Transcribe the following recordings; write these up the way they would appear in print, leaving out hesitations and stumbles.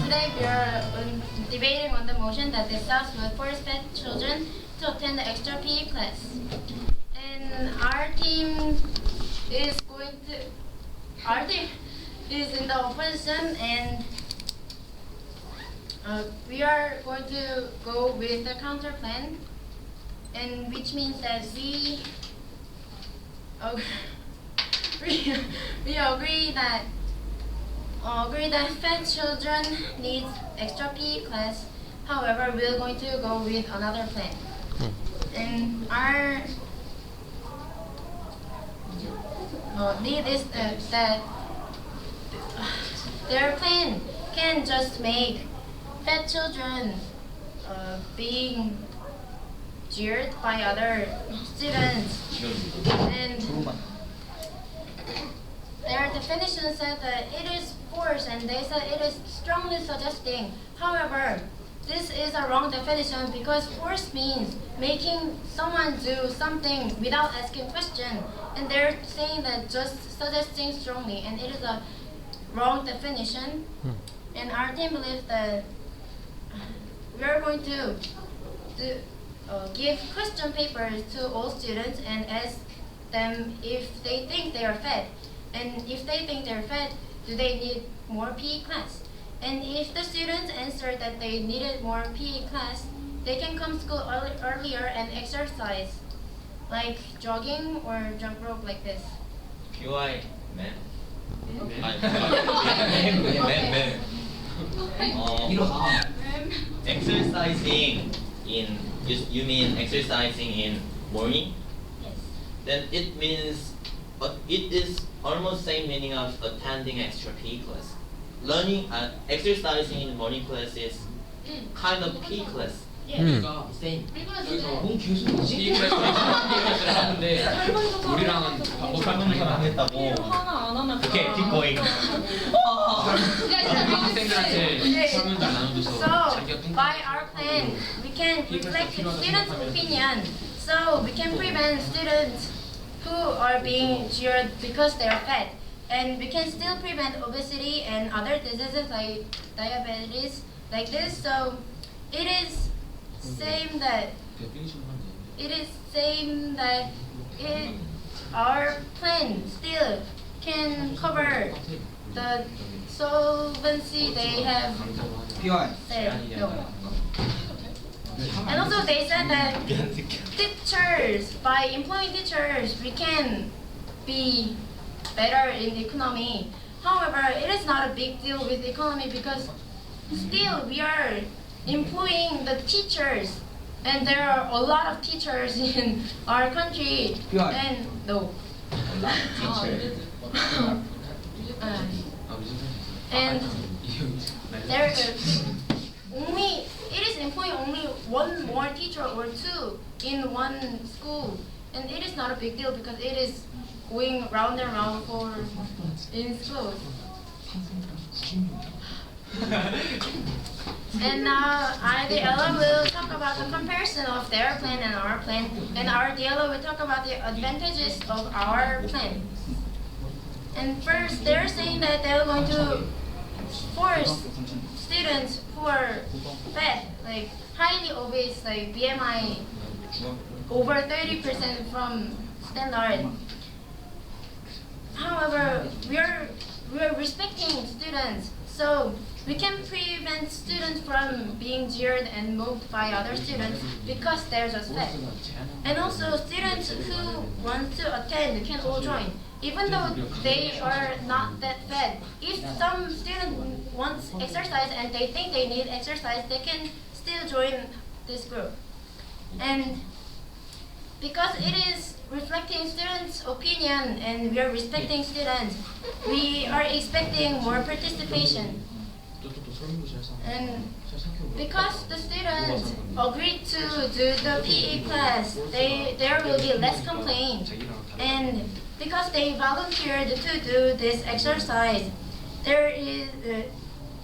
Today we are debating on the motion that the South will force fed children to attend the extra PE class. And our team is in the opposition, and we are going to go with the counter plan, and which means that we agree that fed children need extra PE class. However, we're going to go with another plan. And our need is that their plan can just make fed children being jeered by other students, and their definition said that it is force, and they said it is strongly suggesting. However, this is a wrong definition because force means making someone do something without asking question, and they're saying that just suggesting strongly, and it is a wrong definition. And our team believes that we are going to give question papers to all students and ask them if they think they are fed. And if they think they're fed, do they need more PE class? And if the students answer that they needed more PE class, they can come to school earlier and exercise, like jogging or jump rope like this. QI, man. Exercising in, you mean exercising in morning? Yes. Then it means, it is almost same meaning of attending extra PE class. Learning, exercising in morning class is kind of PE class. 그러니까 여기서 너무 교수님 PE 클래스를 하는데 우리랑은 방법 설명을 했다고. Okay, keep going. 학생들한테 설명 잘 나눠줘서 자기가 So, by our plan, we can reflect students' opinion. So, we can prevent students who are being jeered because they are fat. And we can still prevent obesity and other diseases like diabetes like this. So, it is same that our plan still can cover the solvency they have said. No. And also they said that teachers, by employing teachers, we can be better in the economy. However, it is not a big deal with the economy because still we are employing the teachers, and there are a lot of teachers in our country. And no. And there only it is employing only one more teacher or two in one school, and it is not a big deal because it is going round and round for in schools. And now Ella will talk about the comparison of their plan and our plan, and Ella will talk about the advantages of our plan. And first, they're saying that they're going to force students who are fat, like highly obese, like BMI over 30% from standard. However, we are respecting students, so we can prevent students from being jeered and moved by other students because they're just fat. And also, students who want to attend can all join, even though they are not that fat. If some student wants exercise and they think they need exercise, they can still join this group. And because it is reflecting students' opinion and we are respecting students, we are expecting more participation. And because the students agreed to do the PE class, there will be less complaint. And because they volunteered to do this exercise,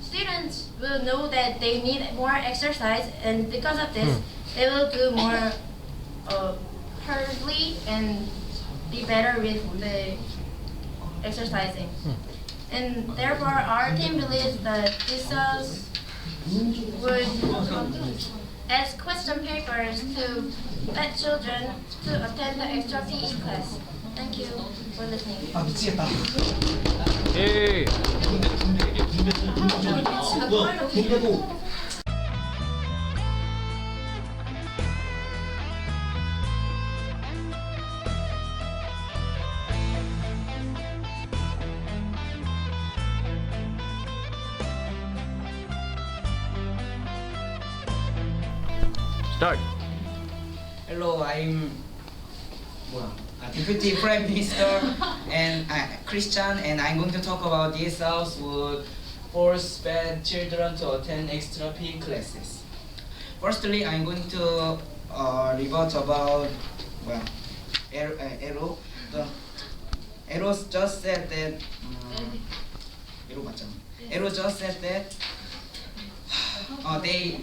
students will know that they need more exercise, and because of this, they will do more hurriedly and be better with the exercising. And therefore, our team believes that these cells would ask question papers to let children to attend the extra PE class. Thank you for listening. 아 미치겠다. 예. 군대도 Start. Hello, I'm Deputy Prime Minister and Christian, and I'm going to talk about these laws would force bad children to attend extra PE classes. Firstly, I'm going to rebut about Arrow. The Arrow just said that Arrow just said that they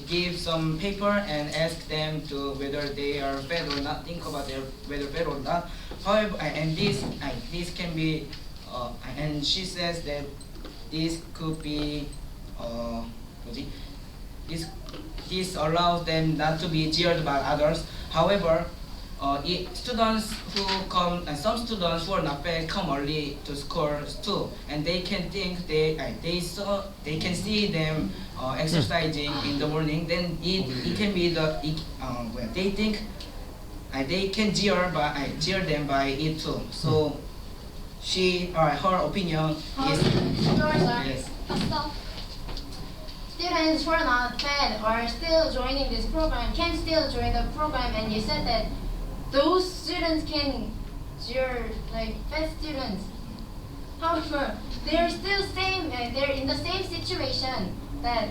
give some paper and ask them to whether they are fed or not, think about their whether fed or not. However, and this can be, and she says that this could be, this allows them not to be jeered by others. However, students who come, and some students who are not fed come early to school too, and they can think they can see them exercising in the morning. Then it can be they think they can jeer them by it too. So her opinion is yes. Students who are not fed are still joining this program, can still join the program, and you said that those students can jeer like fed students. However, they're still they're in the same situation that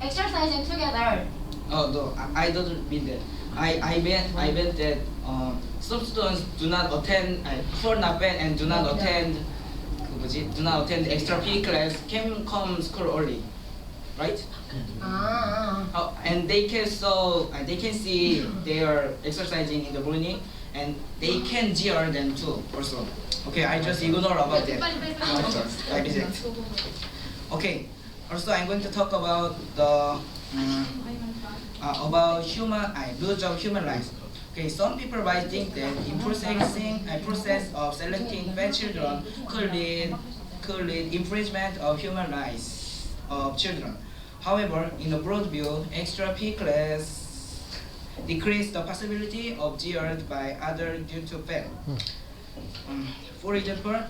exercising together. Oh no, I don't mean that. I meant that some students do not attend, who are not fed and do not attend extra PE class can come school early, right? And they can see they are exercising in the morning, and they can jeer them too also. Okay, I just ignore about that. I reject. Okay, also I'm going to talk about the about rules of human rights. Okay, some people might think that in process of selecting bad children could lead infringement of human rights of children. However, in a broad view, extra PE class decrease the possibility of jeered by others due to fail. For example,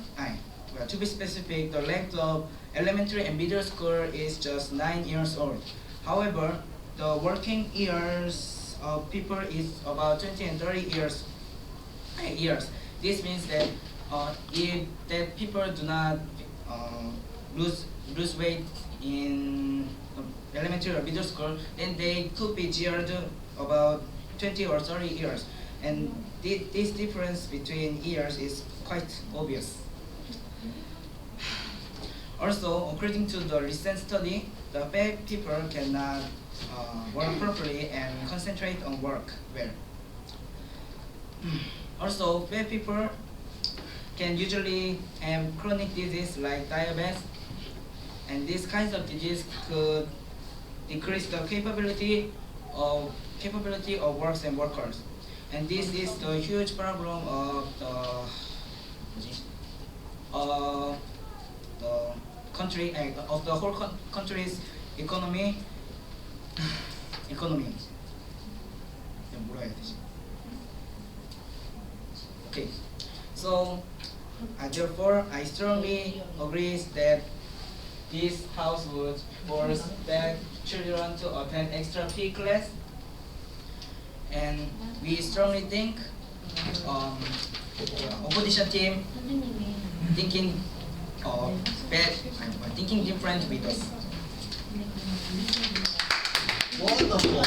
to be specific, the length of elementary and middle school is just 9 years old. However, the working years of people is about 20 and 30 years. This means that if that people do not lose weight in elementary or middle school, then they could be jeered about 20 or 30 years. And this difference between years is quite obvious. Also, according to the recent study, the fat people cannot work properly and concentrate on work well. Also, fat people can usually have chronic disease like diabetes, and these kinds of disease could decrease the capability of works and workers. And this is the huge problem of the country, of the whole country's economy. Okay, so therefore I strongly agree that this house would force bad children to attend extra PE class, and we strongly think opposition team thinking thinking different with us. Wonderful.